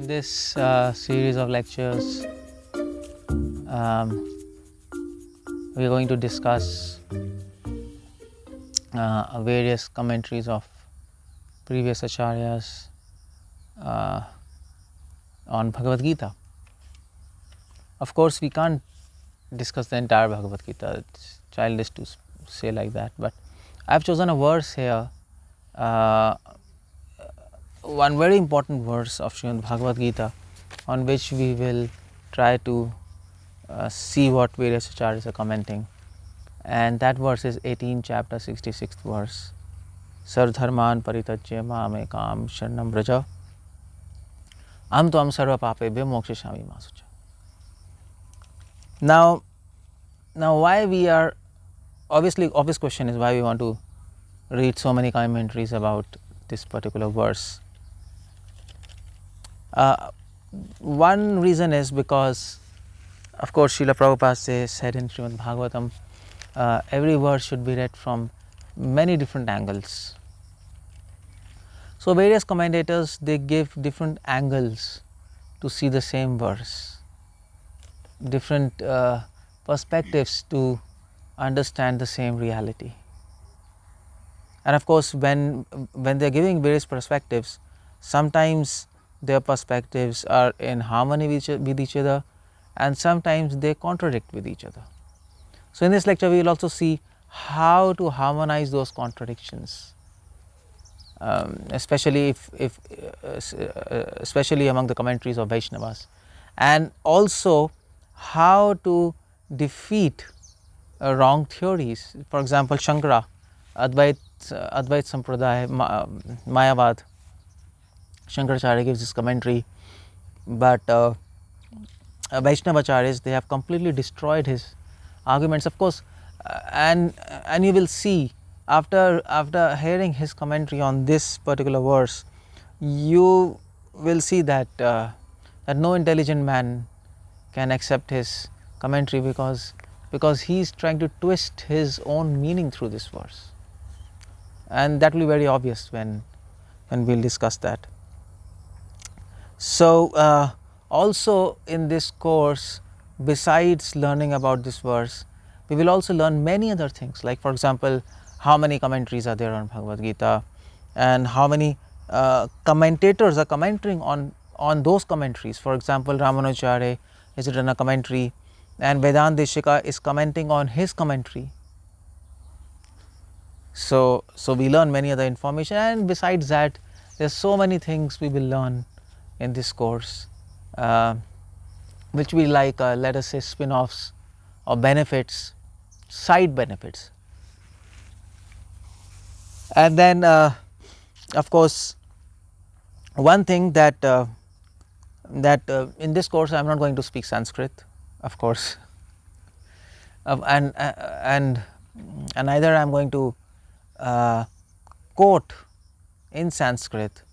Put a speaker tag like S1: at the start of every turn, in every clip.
S1: this series of lectures, we are going to discuss various commentaries of previous acharyas on Bhagavad Gita. Of course, we can't discuss the entire Bhagavad Gita, it's childish to say like that, but I have chosen a verse here, one very important verse of Srimad Bhagavad Gita, on which we will try to see what various acharyas are commenting. And that verse is 18 chapter 66th verse. Sarvdharman paritajya mame kam sharanam braja am tvam sarva papebhyo mokshishami ma sucha. Now why we are, obvious question is why we want to read so many commentaries about this particular verse. One reason is because, of course, Srila Prabhupada said in Srimad Bhagavatam, every verse should be read from many different angles. So various commentators, they give different angles to see the same verse, different perspectives to understand the same reality. And of course, when they are giving various perspectives, sometimes their perspectives are in harmony with each other, and sometimes they contradict with each other. So in this lecture, we will also see how to harmonize those contradictions, especially especially among the commentaries of Vaishnavas, and also how to defeat wrong theories. For example, Shankara, Advait Sampradaya, Mayavad, Shankaracharya gives this commentary, but Vaishnavacharyas, they have completely destroyed his arguments, of course, and you will see after hearing his commentary on this particular verse, you will see that that no intelligent man can accept his commentary, because he is trying to twist his own meaning through this verse, and that will be very obvious when we will discuss that. So also in this course, besides learning about this verse, we will also learn many other things, like for example, how many commentaries are there on Bhagavad Gita, and how many commentators are commenting on those commentaries. For example, Ramanujacharya has written a commentary, and Vedanta Deshika is commenting on his commentary. So we learn many other information, and besides that, there are so many things we will learn in this course, which we like, let us say, spin-offs or benefits, side benefits. And then of course, one thing that in this course I am not going to speak Sanskrit, of course, and neither I am going to quote in Sanskrit,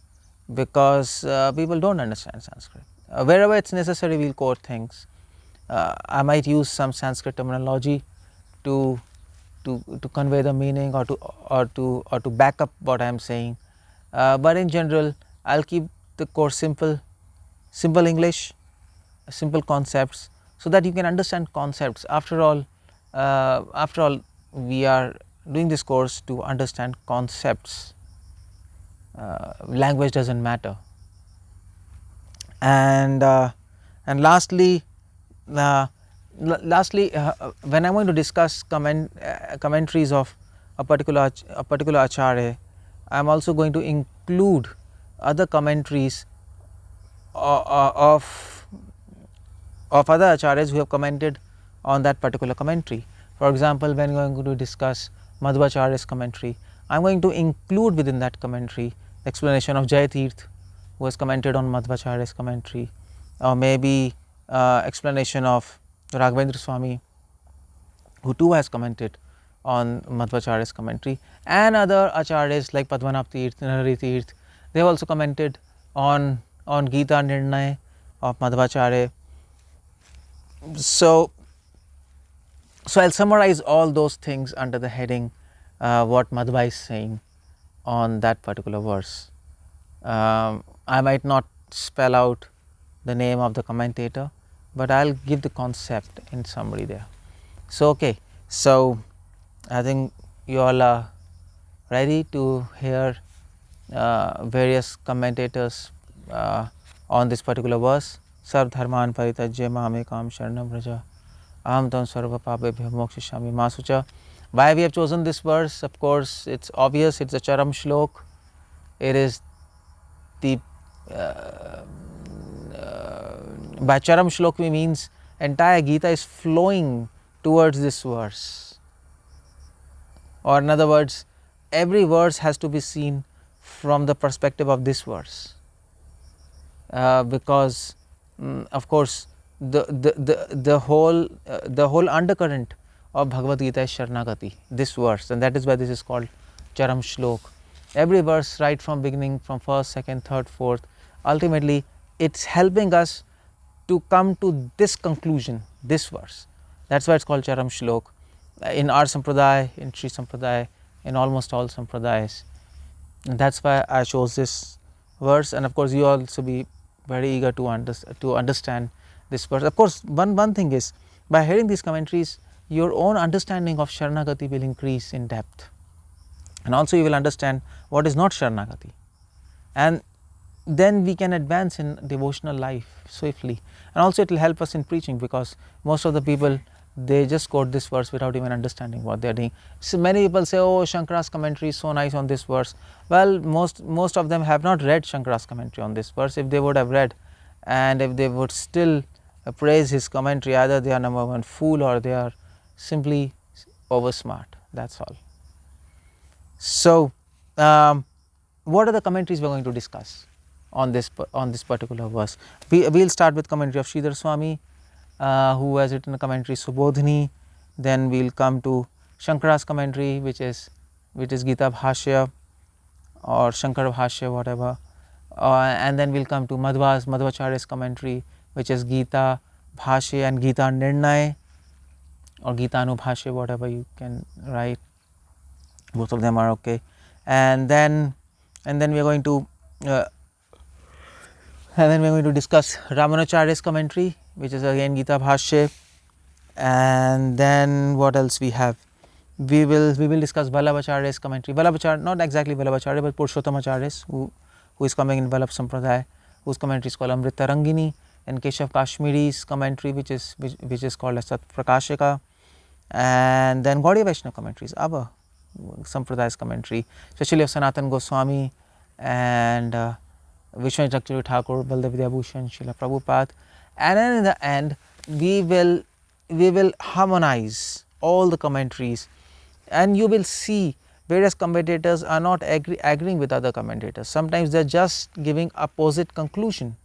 S1: because people do not understand Sanskrit. Wherever it is necessary, we will quote things. I might use some Sanskrit terminology to convey the meaning, or to back up what I am saying, but in general I will keep the course simple English, simple concepts, so that you can understand concepts. After all, we are doing this course to understand concepts. Language does not matter. And lastly, when I am going to discuss commentaries of a particular acharya, I am also going to include other commentaries of other acharyas who have commented on that particular commentary. For example, when we are going to discuss Madhvacharya's commentary, I am going to include within that commentary the explanation of Jayatirth, who has commented on Madhvacharya's commentary, or maybe explanation of Raghavendra Swami, who too has commented on Madhvacharya's commentary, and other acharyas like Padmanabh Tirth, Narahari Tirth, they have also commented on Gita Nirnay of Madhvacharya. So I will summarize all those things under the heading what Madhva is saying on that particular verse. I might not spell out the name of the commentator, but I'll give the concept in summary there. So okay, so I think you all are ready to hear various commentators on this particular verse. Sarv dharman parityajya mamekam sharanam vraja aham tam sarva papebhyo mokshishami ma sucha. Why we have chosen this verse? Of course, it's obvious. It's a charam shlok. It is the by charam shlok we means entire Gita is flowing towards this verse, or in other words, every verse has to be seen from the perspective of this verse, because of course the whole undercurrent of Bhagavad Gita is Sharanagati, this verse, and that is why this is called charam shlok. Every verse right from beginning, from first, second, third, fourth, ultimately it's helping us to come to this conclusion, this verse. That's why it's called charam shlok. In our sampradaya, in Sri Sampradaya, in almost all sampradayas, and that's why I chose this verse. And of course you also be very eager to understand this verse. Of course, one thing is, by hearing these commentaries, your own understanding of Sharanagati will increase in depth, and also you will understand what is not Sharanagati, and then we can advance in devotional life swiftly. And also it will help us in preaching, because most of the people, they just quote this verse without even understanding what they are doing. So many people say, oh, Shankara's commentary is so nice on this verse. Well, most of them have not read Shankara's commentary on this verse. If they would have read, and if they would still praise his commentary, either they are number one fool or they are simply over smart. That's all. So what are the commentaries we are going to discuss on this particular verse? We will start with commentary of Sridhar Swami, who has written a commentary Subodhini. Then we will come to Shankara's commentary, which is Gita Bhashya or Shankara Bhashya, whatever, and then we will come to Madhvacharya's commentary, which is Gita Bhashya and Gita Nirnay, or Gita Anubhashya, whatever you can write. Both of them are okay. And then we are going to discuss Ramanujacharya's commentary, which is again Gita Bhashya. And then what else we have? We will discuss Vallabhacharya's commentary. Vallabhacharya, not exactly Vallabhacharya, but Purushottamacharya, who is coming in Vallabh Sampradaya, whose commentary is called Amrita Rangini, and Keshav Kashmiri's commentary, which is called as Sat Prakashika. And then Gaudiya Vaishnava commentaries, Abha Sampraday's commentary, especially of Sanatan Goswami and Vishwanath Chakravarti Thakur, Baldev Vidyabhushan, Srila Prabhupada. And then in the end we will harmonize all the commentaries, and you will see various commentators are not agreeing with other commentators. Sometimes they are just giving opposite conclusion.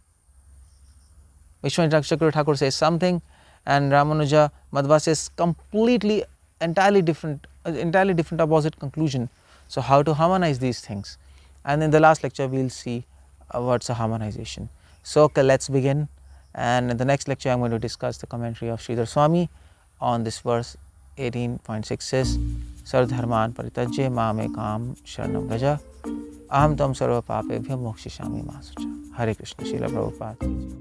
S1: Vishwanath Chakravarti Thakur says something, and Ramanuja Madhva says entirely different opposite conclusion. So how to harmonize these things? And in the last lecture we will see what's a harmonization. So okay, let's begin. And in the next lecture I am going to discuss the commentary of Sridhar Swami on this verse 18.6 says, Sarv dharman parityajya mamekam sharanam vraja aham tam sarva papebhyo mokshishami ma sucha. Hare Krishna. Srila Prabhupada.